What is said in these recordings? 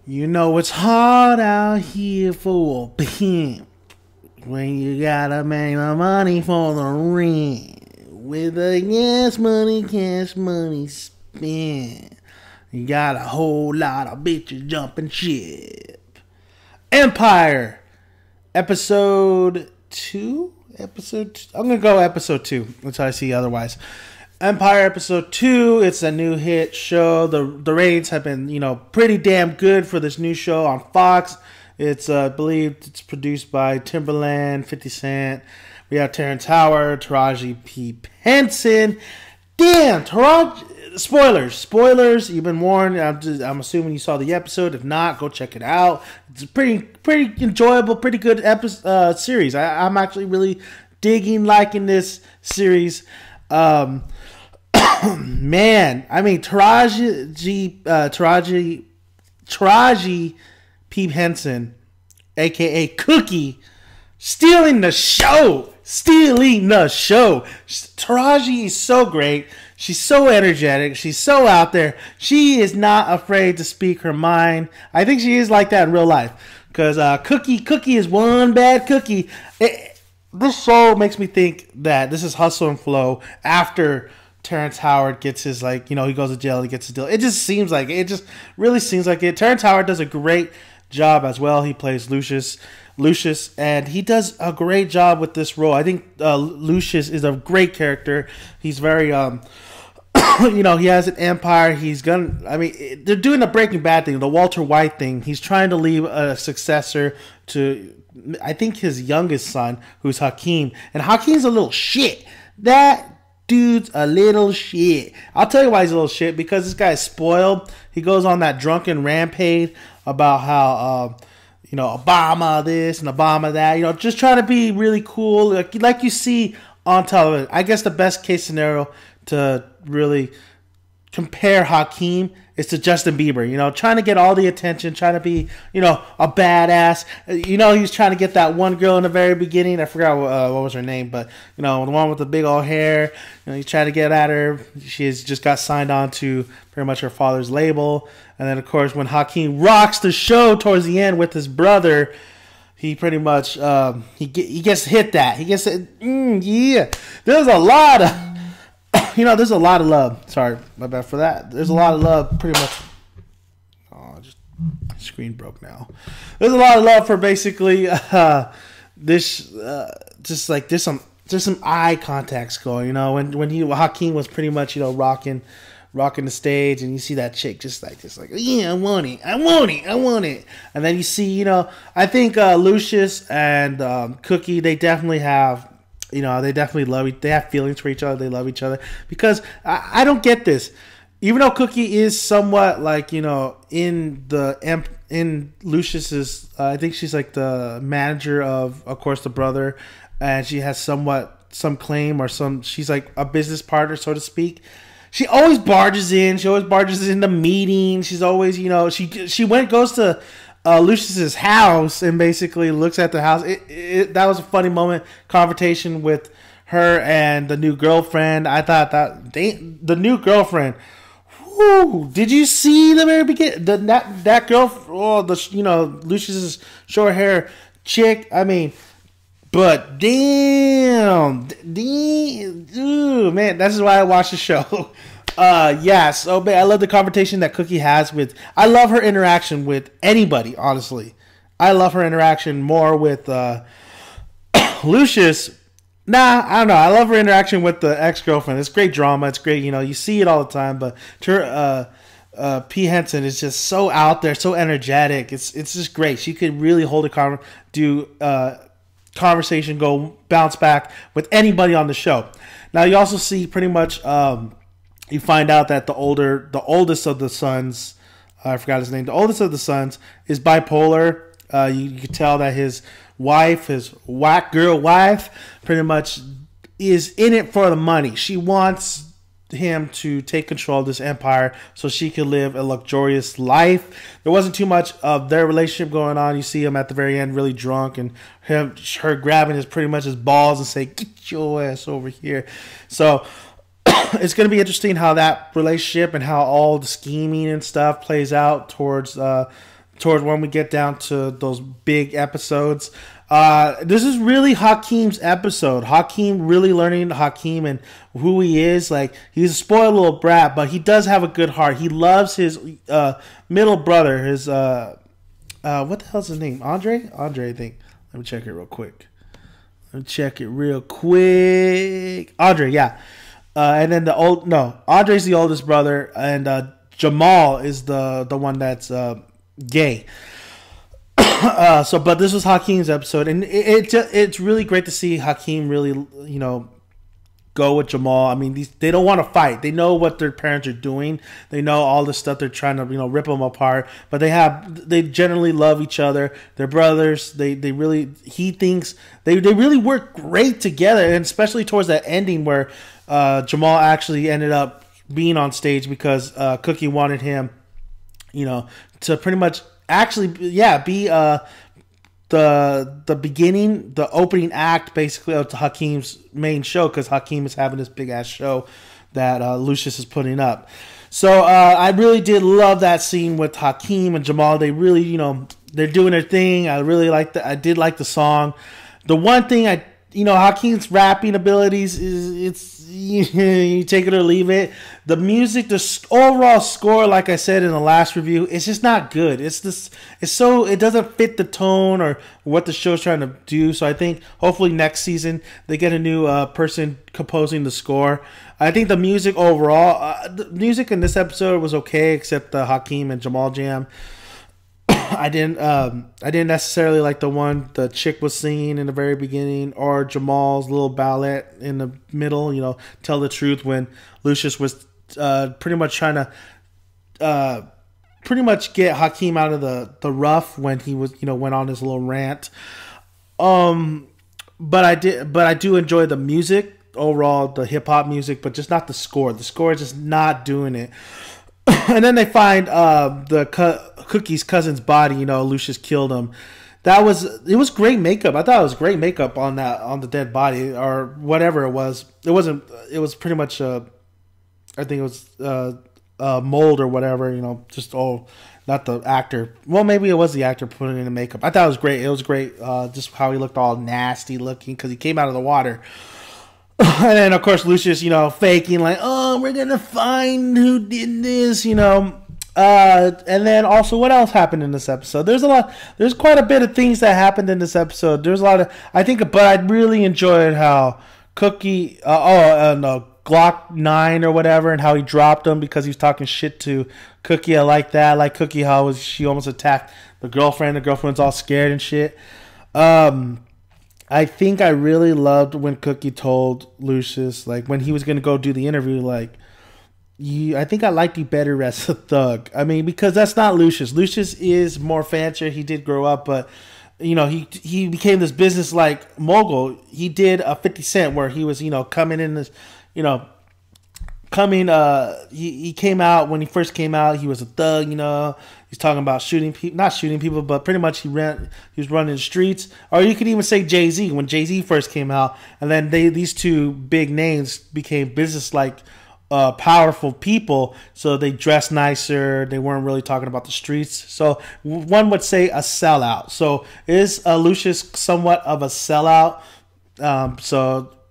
You know it's hard out here for a pimp when you gotta make the money for the rent. With the cash money spent. You got a whole lot of bitches jumping ship. Empire, episode 2? I'm gonna go episode 2 until I see otherwise. Empire episode 2, it's a new hit show. The ratings have been, pretty damn good for this new show on Fox. It's I believe it's produced by Timberland, 50 Cent. We have Terrence Howard, Taraji P. Henson. Damn, Taraji. Spoilers. You've been warned. I'm assuming you saw the episode. If not, go check it out. It's a pretty enjoyable, pretty good series. I'm actually really liking this series. Man, I mean, Taraji P. Henson, aka Cookie, stealing the show. Taraji is so great. She's so energetic. She's so out there. She is not afraid to speak her mind. I think she is like that in real life. Because Cookie is one bad cookie. This show makes me think that this is hustle and flow after Terrence Howard gets his, he goes to jail, he gets his deal. It just really seems like it. Terrence Howard does a great job as well. He plays Lucius, and he does a great job with this role. I think Lucius is a great character. He's very, he has an empire. They're doing the Breaking Bad thing, the Walter White thing. He's trying to leave a successor to, I think, his youngest son, who's Hakeem. And Hakeem's a little shit. That dude's a little shit. I'll tell you why he's a little shit. Because this guy's spoiled. He goes on that drunken rampage about how, Obama this and Obama that. Just trying to be really cool. Like you see on television. I guess the best case scenario to really compare Hakeem is to Justin Bieber, trying to get all the attention, trying to be, a badass. He was trying to get that one girl in the very beginning. I forgot what was her name, but, the one with the big old hair. He's trying to get at her. She's just got signed on to pretty much her father's label. And then, of course, when Hakeem rocks the show towards the end with his brother, he pretty much, he gets hit that. He gets it. Yeah. There's a lot of... there's a lot of love. Sorry, my bad for that. There's a lot of love, pretty much. Oh, just screen broke now. There's a lot of love for basically this. Just like there's some eye contacts going. When Hakeem was pretty much rocking the stage, and you see that chick just like yeah, I want it, and then you see I think Lucius and Cookie, they definitely have. They definitely they have feelings for each other. They love each other. Because I don't get this. Even though Cookie is somewhat in Lucius's, I think she's like the manager of course, the brother. And she has some claim or she's like a business partner, so to speak. She always barges in. She always barges into meetings. She's always, goes to Lucius's house and basically looks at the house. That was a funny moment. Confrontation with her and the new girlfriend. I thought the new girlfriend. Whoo! Did you see the very beginning? That girl. Oh, Lucius's short hair chick. I mean, but damn, ooh, man, that's why I watched the show. So man, I love the confrontation that Cookie has with. I love her interaction with anybody. Honestly, I love her interaction more with Lucius. Nah, I don't know. I love her interaction with the ex-girlfriend. It's great drama. It's great. You see it all the time. But P. Henson is just so out there, so energetic. It's just great. She could really hold a conversation, bounce back with anybody on the show. Now you also see pretty much. You find out that the oldest of the sons, I forgot his name, the oldest of the sons is bipolar. You can tell that his wife, his whack girl wife, pretty much is in it for the money. She wants him to take control of this empire so she can live a luxurious life. There wasn't too much of their relationship going on. You see him at the very end really drunk, and her grabbing his balls and say, "Get your ass over here." So it's going to be interesting how that relationship and how all the scheming and stuff plays out towards towards when we get down to those big episodes. This is really Hakeem's episode. Hakeem really learning Hakeem and who he is. Like, he's a spoiled little brat, but he does have a good heart. He loves his middle brother. His what the hell's his name? Andre, I think. Let me check it real quick. Andre, yeah. And then Andre's the oldest brother, and Jamal is the one that's gay. But this was Hakeem's episode, and it's really great to see Hakeem really, go with Jamal. I mean, they don't want to fight. They know what their parents are doing. They know all the stuff they're trying to, rip them apart. But they generally love each other. They're brothers. He thinks they really work great together, and especially towards that ending where Jamal actually ended up being on stage because Cookie wanted him, to pretty much actually, be the beginning, the opening act, basically, of Hakeem's main show, because Hakeem is having this big ass show that Lucius is putting up. So I really did love that scene with Hakeem and Jamal. They really, they're doing their thing. I did like the song. The one thing Hakeem's rapping abilities it's you take it or leave it. The music, the overall score, like I said in the last review, it's just not good. It doesn't fit the tone or what the show's trying to do. So I think hopefully next season they get a new person composing the score. I think the music overall, the music in this episode was okay, except the Hakeem and Jamal jam. I didn't necessarily like the one the chick was singing in the very beginning, or Jamal's little ballad in the middle. Tell the truth, when Lucius was pretty much trying to get Hakeem out of the rough when he was went on his little rant. But I do enjoy the music overall, the hip hop music, but just not the score. The score is just not doing it. And then they find Cookie's cousin's body. Lucius killed him. It was great makeup. I thought it was great makeup on the dead body, or whatever it was. It wasn't. It was pretty much I think it was mold or whatever. Just not the actor. Well, maybe it was the actor putting in the makeup. I thought it was great. It was great. Just how he looked all nasty looking because he came out of the water. And then, of course, Lucius, faking like, oh, we're going to find who did this, And then also, what else happened in this episode? There's quite a bit of things that happened in this episode. There's a lot of, but I really enjoyed how Cookie, Glock 9 or whatever, and how he dropped him because he was talking shit to Cookie. I like that. I like Cookie, how she almost attacked the girlfriend. The girlfriend's all scared and shit. I think I really loved when Cookie told Lucius, like, when he was going to go do the interview, like, I think I liked you better as a thug. I mean, because that's not Lucius. Lucius is more fancier. He did grow up, but, he became this business, like, mogul. He did a 50 Cent where he was, coming in this, he came out, when he first came out, he was a thug, he's talking about not shooting people, but pretty much he was running the streets. Or you could even say Jay-Z, when Jay-Z first came out, and then these two big names became business-like, powerful people, so they dressed nicer, they weren't really talking about the streets. So one would say a sellout. So is Lucius somewhat of a sellout?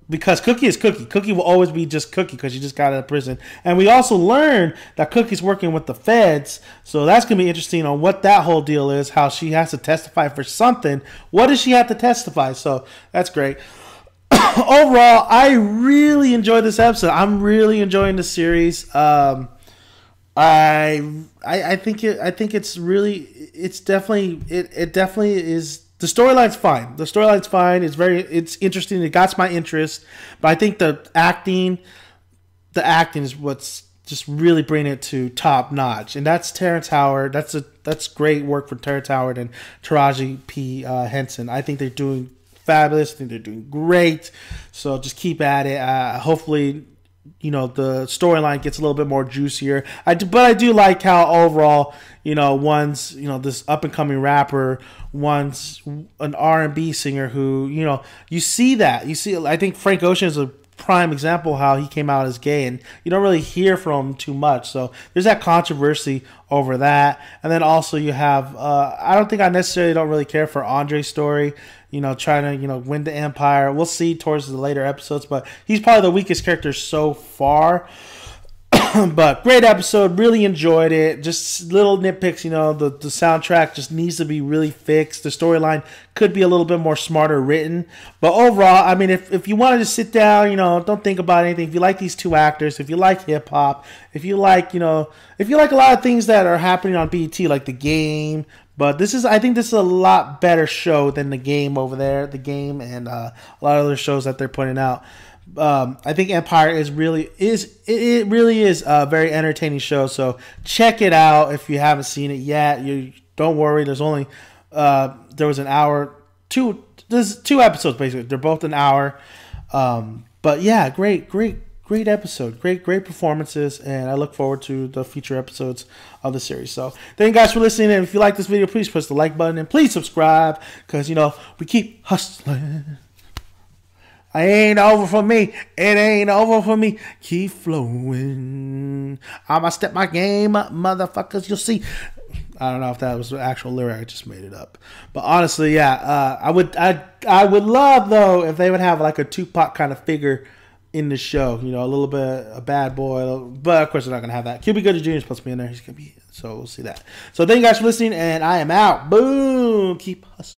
Because Cookie is Cookie. Cookie will always be just Cookie because she just got out of prison. And we also learned that Cookie's working with the feds. So that's going to be interesting on what that whole deal is, how she has to testify for something. What does she have to testify? So that's great. Overall, I really enjoyed this episode. I'm really enjoying the series. I think it's definitely is. The storyline's fine. It's interesting. It got my interest, but I think the acting is what's just really bringing it to top notch. And that's Terrence Howard. That's great work for Terrence Howard and Taraji P. Henson. I think they're doing fabulous. I think they're doing great. So just keep at it. Hopefully, the storyline gets a little bit more juicier. But I do like how overall, one's, this up and coming rapper, one's an R&B singer who, you see that. I think Frank Ocean is a prime example how he came out as gay, and you don't really hear from him too much. So there's that controversy over that. And then also you have I don't really care for Andre's story, trying to win the Empire. We'll see towards the later episodes, but he's probably the weakest character so far. But great episode, really enjoyed it. Just little nitpicks, the soundtrack just needs to be really fixed. The storyline could be a little bit more smarter written. But overall, I mean, if you want to just sit down, don't think about anything. If you like these two actors, if you like hip hop, if you like a lot of things that are happening on BET, like The Game. But I think this is a lot better show than The Game over there, The Game, and a lot of other shows that they're putting out. I think Empire really is a very entertaining show. So check it out if you haven't seen it yet. You don't worry. There's only there was an hour, there's two episodes basically. They're both an hour. But yeah, great episode, great performances, and I look forward to the future episodes of the series. So thank you guys for listening, and if you like this video, please press the like button and please subscribe, because we keep hustling. It ain't over for me. It ain't over for me. Keep flowing. I'ma step my game up, motherfuckers. You'll see. I don't know if that was the actual lyric. I just made it up. But honestly, yeah. I would love, though, if they would have like a Tupac kind of figure in the show. A little bit a bad boy. But of course, they're not gonna have that. Cuba Gooding Jr. is supposed to be in there. He's gonna be. So we'll see that. So thank you guys for listening, and I am out. Boom. Keep hustling.